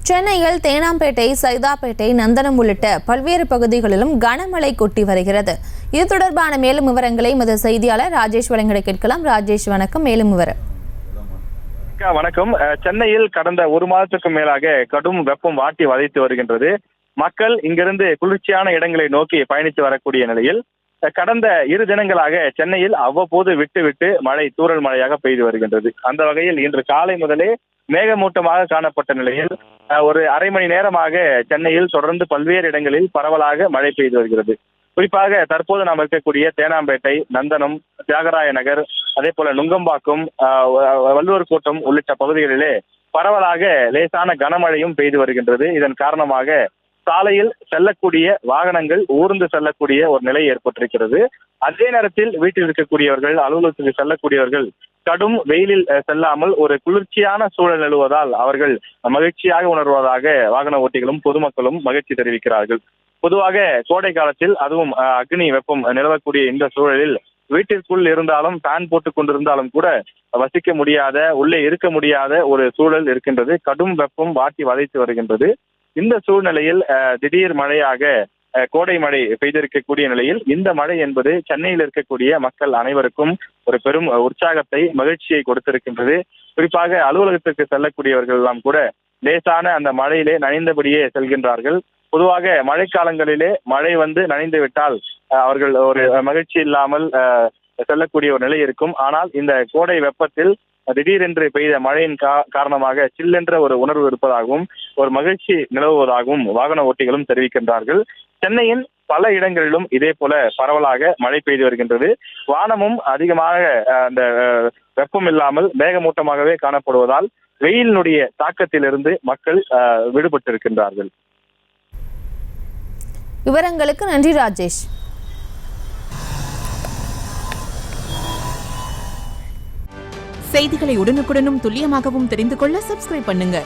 சென்னையில் தேனாம்பேட்டை, சைதாப்பேட்டை, நந்தனம் உள்ளிட்ட பல்வேறு பகுதிகளிலும் கனமழை கொட்டி வருகிறது. இது தொடர்பான மேலும் விவரங்களை எமது செய்தியாளர் ராஜேஷ் வழங்க கேட்கலாம். ராஜேஷ், வணக்கம். மேலும் விவரம். வணக்கம். சென்னையில் கடந்த ஒரு மாதத்துக்கு மேலாக கடும் வெப்பம் வாட்டி வதைத்து வருகின்றது. மக்கள் இங்கிருந்து குளிர்ச்சியான இடங்களை நோக்கி பயணித்து வரக்கூடிய நிலையில் கடந்த 2 தினங்களாக சென்னையில் அவ்வப்போது விட்டு விட்டு மழை தூறல் மழையாக பெய்து வருகின்றது. அந்த வகையில் இன்று காலை முதலே மேகமூட்டமாக காணப்பட்ட நிலையில் ஒரு அரை மணி நேரமாக சென்னையில் தொடர்ந்து பல்வேறு இடங்களில் பரவலாக மழை பெய்து வருகிறது. குறிப்பாக தற்போது நாம் இருக்கக்கூடிய தேனாம்பேட்டை, நந்தனம், தியாகராய நகர், அதே போல நுங்கம்பாக்கம், வள்ளுவர் கோட்டம் உள்ளிட்ட பகுதிகளிலே பரவலாக லேசான கனமழையும் பெய்து வருகின்றது. இதன் காரணமாக சாலையில் செல்லக்கூடிய வாகனங்கள் ஊர்ந்து செல்லக்கூடிய ஒரு நிலை ஏற்பட்டிருக்கிறது. அதே நேரத்தில் வீட்டில் இருக்கக்கூடியவர்கள், அலுவலகத்துக்கு செல்லக்கூடியவர்கள் கடும் வெயிலில் செல்லாமல் ஒரு குளிர்ச்சியான சூழல் நிலவுவதால் அவர்கள் மகிழ்ச்சியாக உணர்வதாக வாகன ஓட்டிகளும் பொதுமக்களும் மகிழ்ச்சி தெரிவிக்கிறார்கள். பொதுவாக கோடை காலத்தில் அதுவும் அக்னி வெப்பம் நிலவக்கூடிய இந்த சூழலில் வீட்டிற்குள் இருந்தாலும் ஃபேன் போட்டுக் கொண்டிருந்தாலும் கூட வசிக்க முடியாத, உள்ளே இருக்க முடியாத ஒரு சூழல் இருக்கின்றது. கடும் வெப்பம் வாட்டி வதைத்து வருகின்றது. இந்த சூழ்நிலையில் திடீர் மழையாக கோடை மழை பெய்திருக்கக்கூடிய நிலையில் இந்த மழை என்பது சென்னையில் இருக்கக்கூடிய மக்கள் அனைவருக்கும் ஒரு பெரும் உற்சாகத்தை, மகிழ்ச்சியை கொடுத்திருக்கின்றது. குறிப்பாக அலுவலகத்திற்கு செல்லக்கூடியவர்கள் எல்லாம் கூட லேசான அந்த மழையிலே நனைந்தபடியே செல்கின்றார்கள். பொதுவாக மழைக்காலங்களிலே மழை வந்து நனைந்து விட்டால் அவர்கள் ஒரு மகிழ்ச்சி இல்லாமல் செல்லக்கூடிய ஒரு நிலை இருக்கும். ஆனால் இந்த கோடை வெப்பத்தில் திடீரென்று பெய்த மழையின் காரணமாக சில்லென்ற ஒரு உணர்வு இருப்பதாகவும் ஒரு மகிழ்ச்சி நிலவுவதாகவும் வாகன ஓட்டிகளும் தெரிவிக்கின்றார்கள். சென்னையின் பல இடங்களிலும் இதே போல பரவலாக மழை பெய்து வருகின்றது. வானமும் அதிகமாக அந்த வெப்பம் இல்லாமல் மேகமூட்டமாகவே காணப்படுவதால் வெயிலினுடைய தாக்கத்திலிருந்து மக்கள் விடுபட்டிருக்கின்றார்கள். விவரங்களுக்கு நன்றி ராஜேஷ். செய்திகளை உடனுக்குடனும் துல்லியமாகவும் தெரிந்து கொள்ள சப்ஸ்கிரைப் பண்ணுங்க.